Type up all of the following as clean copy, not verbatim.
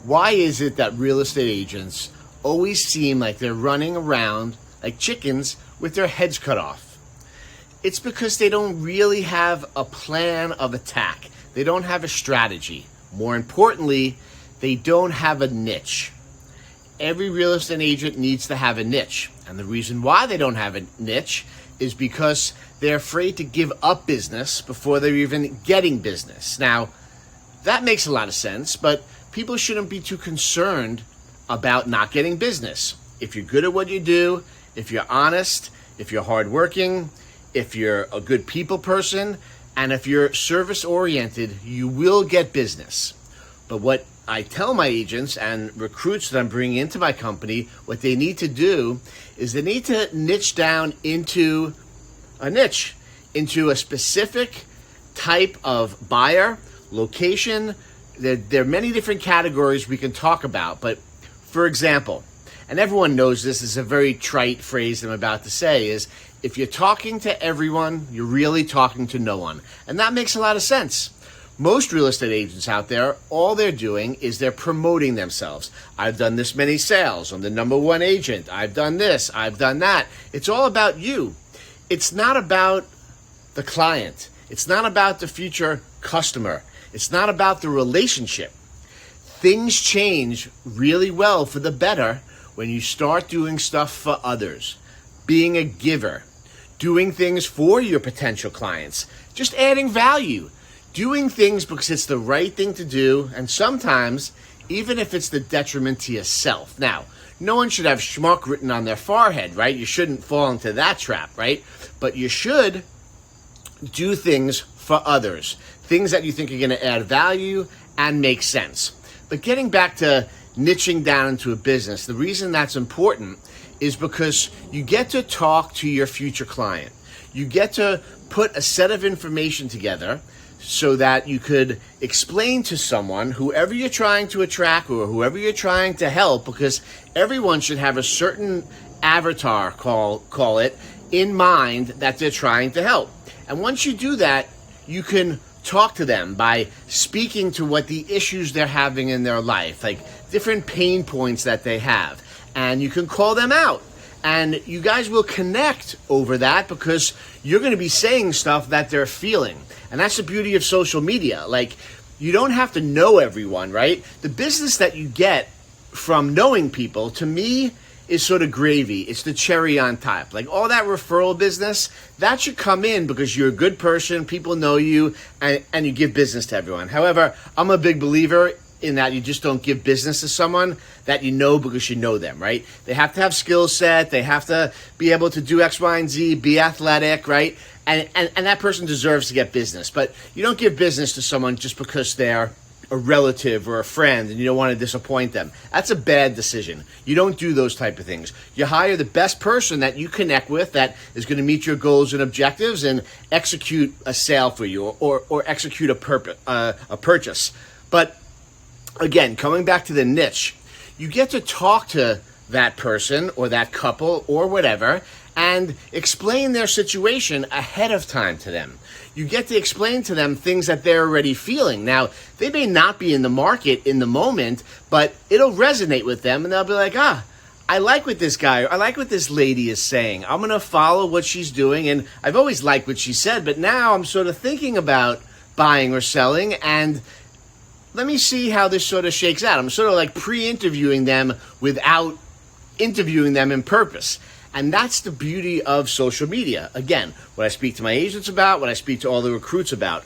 Why is it that real estate agents always seem like they're running around like chickens with their heads cut off? It's because they don't really have a plan of attack. They don't have a strategy. More importantly, they don't have a niche. Every real estate agent needs to have a niche. And the reason why they don't have a niche is because they're afraid to give up business before they're even getting business. Now, that makes a lot of sense, but people shouldn't be too concerned about not getting business. If you're good at what you do, if you're honest, if you're hardworking, if you're a good people person, and if you're service oriented, you will get business. But what I tell my agents and recruits that I'm bringing into my company, what they need to do is they need to niche down into a niche, into a specific type of buyer, location. There are many different categories we can talk about, but for example, and everyone knows this is a very trite phrase I'm about to say, is if you're talking to everyone, you're really talking to no one. And that makes a lot of sense. Most real estate agents out there, all they're doing is they're promoting themselves. I've done this many sales. I'm the number one agent. I've done this. I've done that. It's all about you. It's not about the client. It's not about the future customer. It's not about the relationship. Things change really well for the better when you start doing stuff for others, being a giver, doing things for your potential clients, just adding value, doing things because it's the right thing to do, and sometimes even if it's the detriment to yourself. Now, no one should have schmuck written on their forehead, right? You shouldn't fall into that trap, right? But you should do things for others, things that you think are going to add value and make sense. But getting back to niching down into a business, the reason that's important is because you get to talk to your future client. You get to put a set of information together so that you could explain to someone, whoever you're trying to attract or whoever you're trying to help, because everyone should have a certain avatar, call it, in mind that they're trying to help. And once you do that, you can talk to them by speaking to what the issues they're having in their life, like different pain points that they have. And you can call them out. And you guys will connect over that because you're going to be saying stuff that they're feeling. And that's the beauty of social media. Like, you don't have to know everyone, right? The business that you get from knowing people, to me, is sort of gravy. It's the cherry on top. Like, all that referral business, that should come in because you're a good person, people know you, and you give business to everyone. However, I'm a big believer in that you just don't give business to someone that you know because you know them, right? They have to have skill set. They have to be able to do X, Y, and Z, be athletic, right? And that person deserves to get business. But you don't give business to someone just because they're a relative or a friend and you don't want to disappoint them. That's a bad decision. You don't do those type of things. You hire the best person that you connect with that is going to meet your goals and objectives and execute a sale for you or execute a purchase. But again, coming back to the niche, you get to talk to that person or that couple or whatever and explain their situation ahead of time to them. You get to explain to them things that they're already feeling. Now, they may not be in the market in the moment, but it'll resonate with them and they'll be like, I like what this guy, or I like what this lady is saying. I'm going to follow what she's doing. And I've always liked what she said, but now I'm sort of thinking about buying or selling, and let me see how this sort of shakes out. I'm sort of like pre-interviewing them without interviewing them in purpose. And that's the beauty of social media. Again, what I speak to my agents about, what I speak to all the recruits about,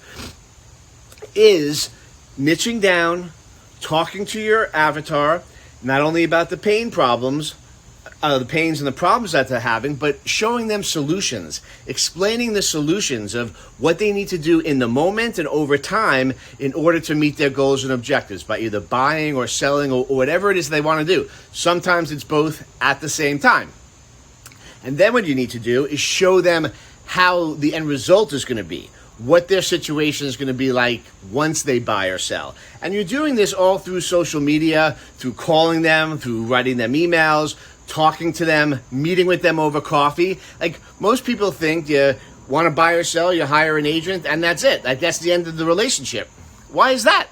is niching down, talking to your avatar, not only about the pains and the problems that they're having, but showing them solutions, explaining the solutions of what they need to do in the moment and over time in order to meet their goals and objectives by either buying or selling or whatever it is they want to do. Sometimes it's both at the same time. And then what you need to do is show them how the end result is going to be, what their situation is going to be like once they buy or sell. And you're doing this all through social media, through calling them, through writing them emails, talking to them, meeting with them over coffee. Like, most people think you want to buy or sell, you hire an agent, and that's it. Like, that's the end of the relationship. Why is that?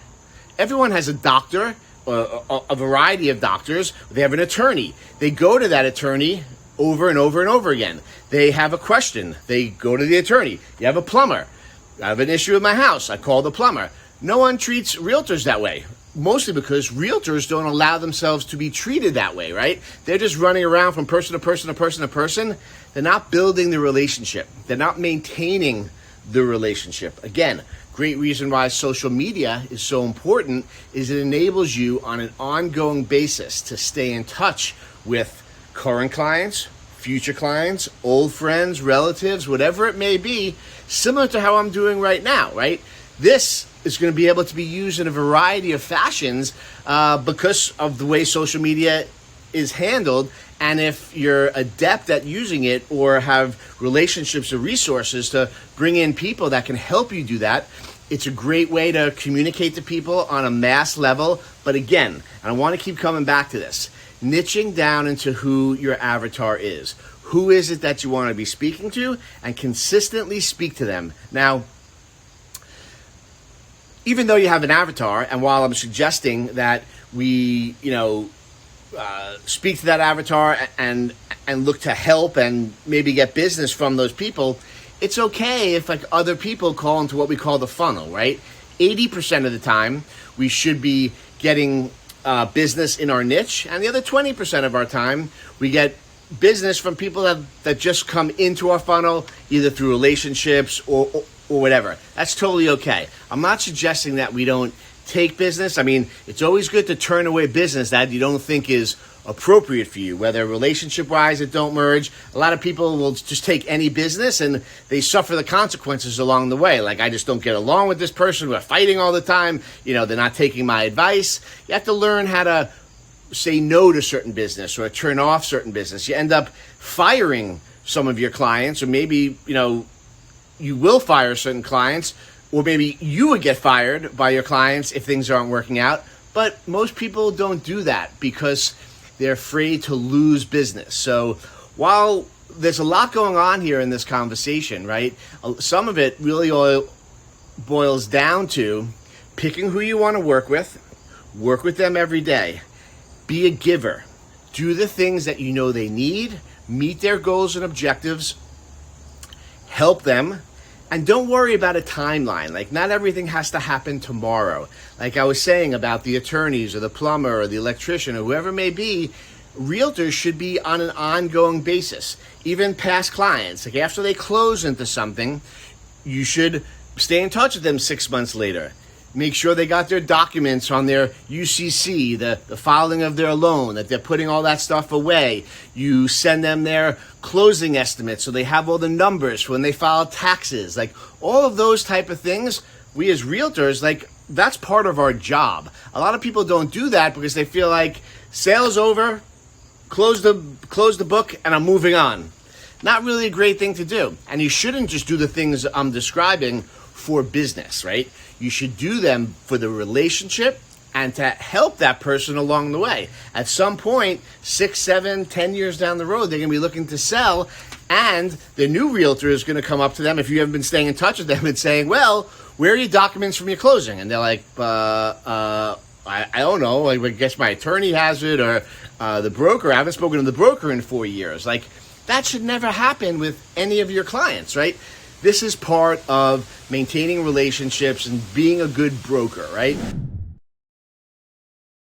Everyone has a doctor, a variety of doctors. They have an attorney. They go to that attorney over and over and over again. They have a question. They go to the attorney. You have a plumber. I have an issue with my house. I call the plumber. No one treats realtors that way. Mostly because realtors don't allow themselves to be treated that way, right? They're just running around from person to person to person to person. They're not building the relationship. They're not maintaining the relationship. Again, great reason why social media is so important is it enables you on an ongoing basis to stay in touch with current clients, future clients, old friends, relatives, whatever it may be, similar to how I'm doing right now, right? This is going to be able to be used in a variety of fashions because of the way social media is handled. And if you're adept at using it or have relationships or resources to bring in people that can help you do that, it's a great way to communicate to people on a mass level. But again, and I want to keep coming back to this, niching down into who your avatar is. Who is it that you want to be speaking to, and consistently speak to them. Now, even though you have an avatar, and while I'm suggesting that we, speak to that avatar and look to help and maybe get business from those people, it's okay if like other people call into what we call the funnel, right? 80% of the time, we should be getting business in our niche, and the other 20% of our time, we get business from people that just come into our funnel, either through relationships or whatever. That's totally okay. I'm not suggesting that we don't take business. I mean, it's always good to turn away business that you don't think is appropriate for you, whether relationship-wise it don't merge. A lot of people will just take any business and they suffer the consequences along the way. Like, I just don't get along with this person. We're fighting all the time. They're not taking my advice. You have to learn how to say no to certain business or turn off certain business. You end up firing some of your clients, or maybe, you will fire certain clients, or maybe you would get fired by your clients if things aren't working out. But most people don't do that because they're afraid to lose business. So while there's a lot going on here in this conversation, right, some of it really all boils down to picking who you want to work with them every day. Be a giver. Do the things that you know they need, meet their goals and objectives, help them, and don't worry about a timeline. Like, not everything has to happen tomorrow. Like I was saying about the attorneys or the plumber or the electrician or whoever it may be, realtors should be on an ongoing basis. Even past clients, like after they close into something, you should stay in touch with them 6 months later. Make sure they got their documents on their UCC, the filing of their loan, that they're putting all that stuff away. You send them their closing estimates so they have all the numbers for when they file taxes. Like, all of those type of things, we as realtors, like, that's part of our job. A lot of people don't do that because they feel like sale's over, close the book, and I'm moving on. Not really a great thing to do. And you shouldn't just do the things I'm describing for business, right? You should do them for the relationship and to help that person along the way. At some point, 6, 7, 10 years down the road, they're going to be looking to sell, and the new realtor is going to come up to them if you haven't been staying in touch with them and saying, well, where are your documents from your closing? And they're like, I don't know. I guess my attorney has it, or the broker. I haven't spoken to the broker in 4 years. Like, that should never happen with any of your clients, right? This is part of maintaining relationships and being a good broker, right?